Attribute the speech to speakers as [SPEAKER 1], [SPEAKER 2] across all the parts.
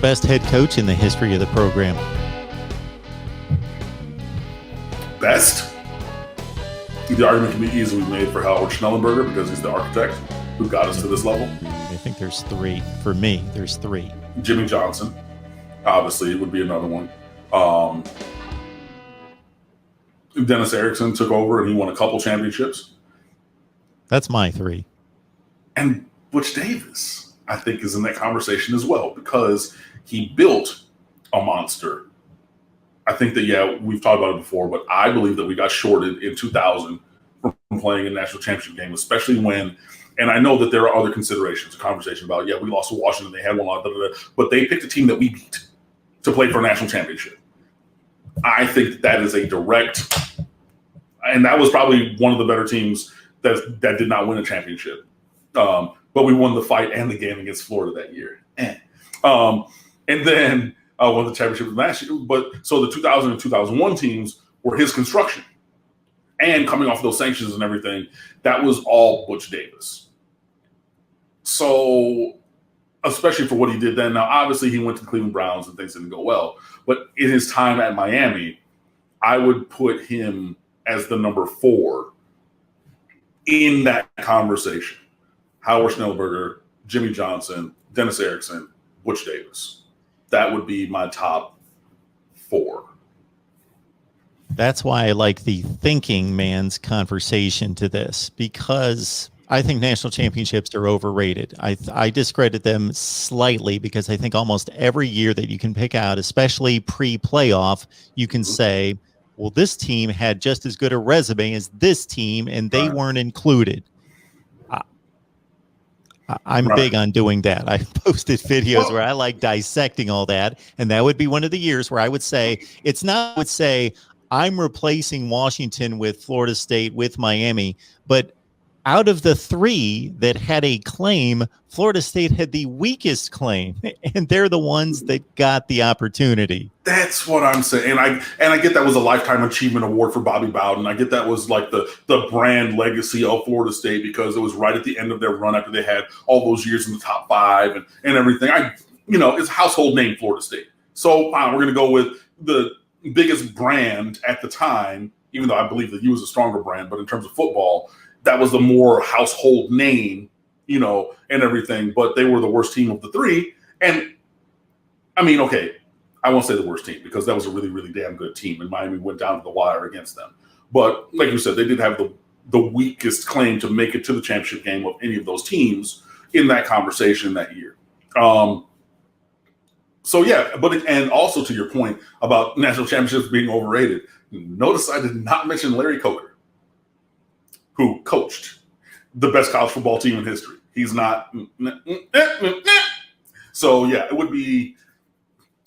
[SPEAKER 1] best head coach in the history of the program?
[SPEAKER 2] Best? The argument can be easily made for Howard Schnellenberger because he's the architect who got us to this level.
[SPEAKER 1] I think there's three. For me, there's three.
[SPEAKER 2] Jimmy Johnson, obviously, would be another one. Dennis Erickson took over and he won a couple championships.
[SPEAKER 1] That's my three.
[SPEAKER 2] And Butch Davis, I think, is in that conversation as well because he built a monster. I think that, yeah, we've talked about it before, but I believe that we got shorted in 2000 from playing a national championship game, especially when, and I know that there are other considerations, a conversation about, yeah, we lost to Washington, they had one lot, but they picked a team that we beat to play for a national championship. I think that is a direct, and that was probably one of the better teams that did not win a championship. But we won the fight and the game against Florida that year. And then won the championship last year. But so the 2000 and 2001 teams were his construction. And coming off those sanctions and everything, that was all Butch Davis. So, especially for what he did then. Now, obviously, he went to the Cleveland Browns and things didn't go well. But in his time at Miami, I would put him as the number 4 in that conversation. Howard Schnellenberger, Jimmy Johnson, Dennis Erickson, Butch Davis. That would be my top 4.
[SPEAKER 1] That's why I like the thinking man's conversation to this, because I think national championships are overrated. I discredit them slightly because I think almost every year that you can pick out, especially pre-playoff, you can say, well, this team had just as good a resume as this team, and they weren't included. I'm big on doing that. I posted videos where I like dissecting all that, and that would be one of the years where I would say, it's not, I would say, I'm replacing Washington with Florida State, with Miami, but out of the 3 that had a claim, Florida State had the weakest claim, and they're the ones that got the opportunity.
[SPEAKER 2] That's what I'm saying. And I get that was a Lifetime Achievement Award for Bobby Bowden. I get that was like the brand legacy of Florida State because it was right at the end of their run after they had all those years in the top 5 and everything. It's a household name, Florida State. So we're going to go with the biggest brand at the time, even though I believe that U was a stronger brand, but in terms of football, that was the more household name, and everything, but they were the worst team of the 3. And I mean, okay, I won't say the worst team because that was a really, really damn good team, and Miami went down to the wire against them. But like you said, they did have the weakest claim to make it to the championship game of any of those teams in that conversation that year. So yeah, and also to your point about national championships being overrated, notice I did not mention Larry Coker, who coached the best college football team in history. He's not. So, yeah, it would be,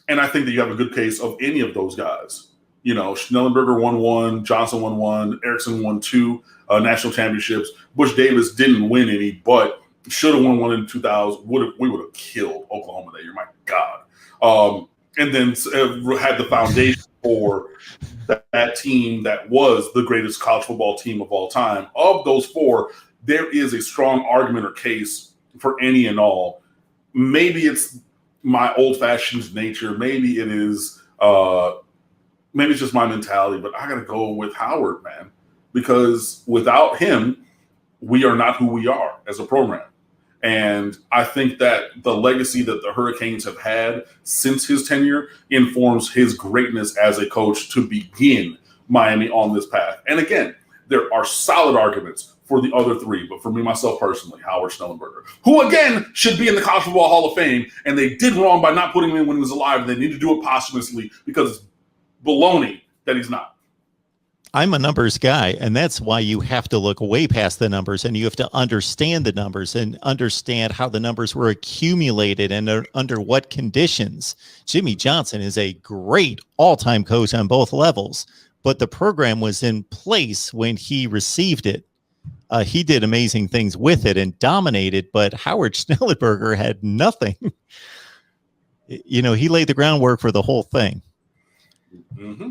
[SPEAKER 2] and I think that you have a good case of any of those guys. Schnellenberger won 1, Johnson won 1, Erickson won 2 national championships. Butch Davis didn't win any, but should have won 1 in 2000. We would have killed Oklahoma that year. My God. And then had the foundation for that team that was the greatest college football team of all time. Of those 4, there is a strong argument or case for any and all. Maybe it's my old-fashioned nature. Maybe it is maybe it's just my mentality, but I got to go with Howard, man, because without him, we are not who we are as a program. And I think that the legacy that the Hurricanes have had since his tenure informs his greatness as a coach to begin Miami on this path. And again, there are solid arguments for the other 3, but for me, myself personally, Howard Schnellenberger, who again should be in the College Football Hall of Fame, and they did wrong by not putting him in when he was alive. They need to do it posthumously because it's baloney that he's not.
[SPEAKER 1] I'm a numbers guy, and that's why you have to look way past the numbers, and you have to understand the numbers and understand how the numbers were accumulated and under what conditions. Jimmy Johnson is a great all-time coach on both levels, but the program was in place when he received it. He did amazing things with it and dominated, but Howard Schnellenberger had nothing. He laid the groundwork for the whole thing.
[SPEAKER 2] Mm-hmm.